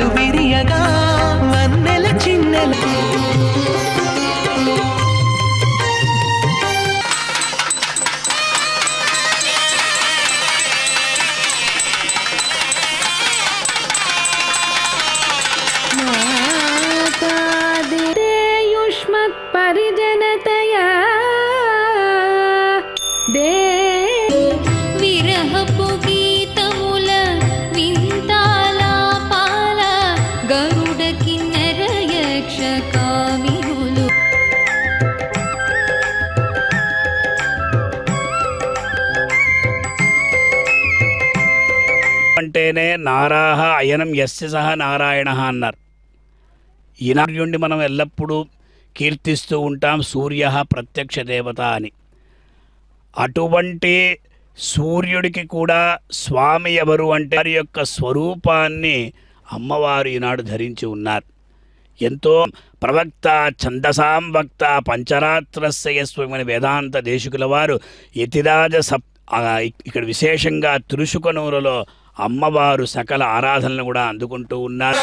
మల్లెలు విరియగా వన్నెల చిన్నెల పరిజనతయా దే విరహపు గీతముల వింతాలాపాల గరుడ కిన్నెర యక్ష కామినులు అంటేనే నారాహ అయనం యస్య సహ నారాయణ అన్నారు. ఈనాడు మనం ఎల్లప్పుడూ కీర్తిస్తూ ఉంటాం సూర్య ప్రత్యక్ష దేవత అని. అటువంటి సూర్యుడికి కూడా స్వామి ఎవరు అంటే వారి యొక్క స్వరూపాన్ని అమ్మవారు ఈనాడు ధరించి ఉన్నారు. ఎంతో ప్రవక్త ఛందసాం వక్త పంచరాత్రస్య యస్వమని వేదాంత దేశికుల వారు యతిరాజ ఇక్కడ విశేషంగా తిరుషుకనూరులో అమ్మవారు సకల ఆరాధనలు కూడా అందుకుంటూ ఉన్నారు.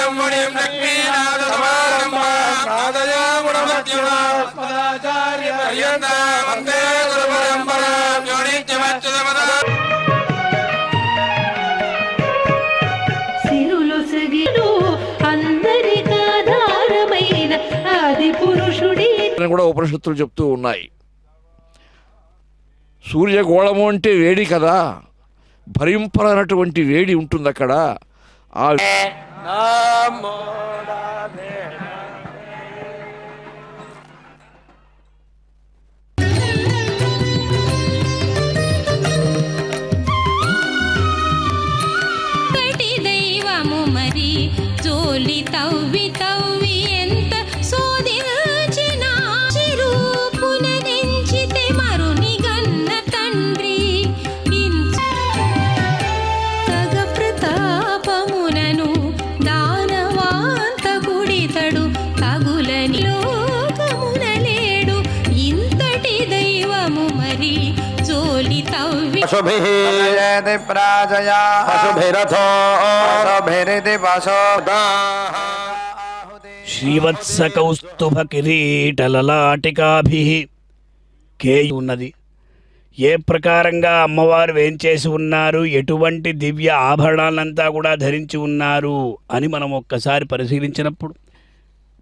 కూడా ఉపనిషత్తులు చెప్తూ ఉన్నాయి. సూర్యగోళము అంటే వేడి కదా, భరింపనటువంటి వేడి ఉంటుంది అక్కడ. ఆ దైవము మరి జోలి తవ్వి తవ్వి ఎంత శోధించిన చిరూపున నెంచితే మరుని గన్న తండ్రి తగ ప్రతాపమునను దానవాంత గుడితడు తగులని లోకమున లేడు ఇంతటి దైవము మరి జోలి తవ్వి శ్రీవత్స కౌస్తుభ కిరీటలలాటికాభి కేయు ఉన్నది. ఏ ప్రకారంగా అమ్మవారు వేంచేసి ఉన్నారు, ఎటువంటి దివ్య ఆభరణాలంతా కూడా ధరించి ఉన్నారు అని మనం ఒక్కసారి పరిశీలించినప్పుడు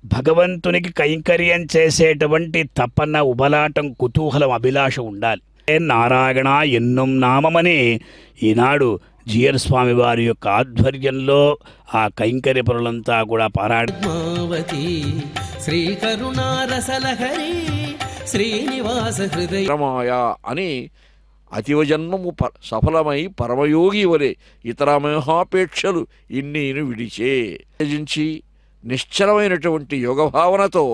భగవంతునికి కైంకర్యం చేసేటువంటి తపన, ఉబలాటం, కుతూహలం, అభిలాష ఉండాలి. నారాయణ ఎన్నుం నామమని ఈనాడు జియర్ స్వామి వారి యొక్క ఆధ్వర్యంలో ఆ కైంకర్య పరులంతా కూడా పారాయణమావతి శ్రీ కరుణారసలహరి శ్రీనివాస హృదయ అని అతివజన్మము సఫలమై పరమయోగి వలె ఇతర మహాపేక్షలు ఇన్నీను విడిచే త్యజించి నిశ్చలమైనటువంటి యోగభావనతో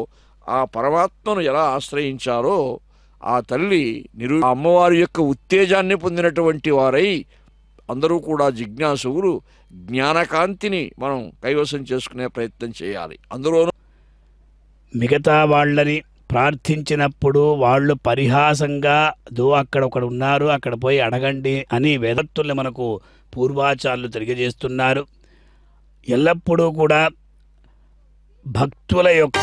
ఆ పరమాత్మను ఎలా ఆశ్రయించారో ఆ తల్లి అమ్మవారి యొక్క ఉత్తేజాన్ని పొందినటువంటి వారై అందరూ కూడా జిజ్ఞాసువులు జ్ఞానకాంతిని మనం కైవసం చేసుకునే ప్రయత్నం చేయాలి. అందులోనూ మిగతా వాళ్ళని ప్రార్థించినప్పుడు వాళ్ళు పరిహాసంగా అక్కడ ఒకడు ఉన్నారు, అక్కడ పోయి అడగండి అని వేదత్తుల్ని మనకు పూర్వాచార్యులు తెలియజేస్తున్నారు. ఎల్లప్పుడూ కూడా భక్తుల యొక్క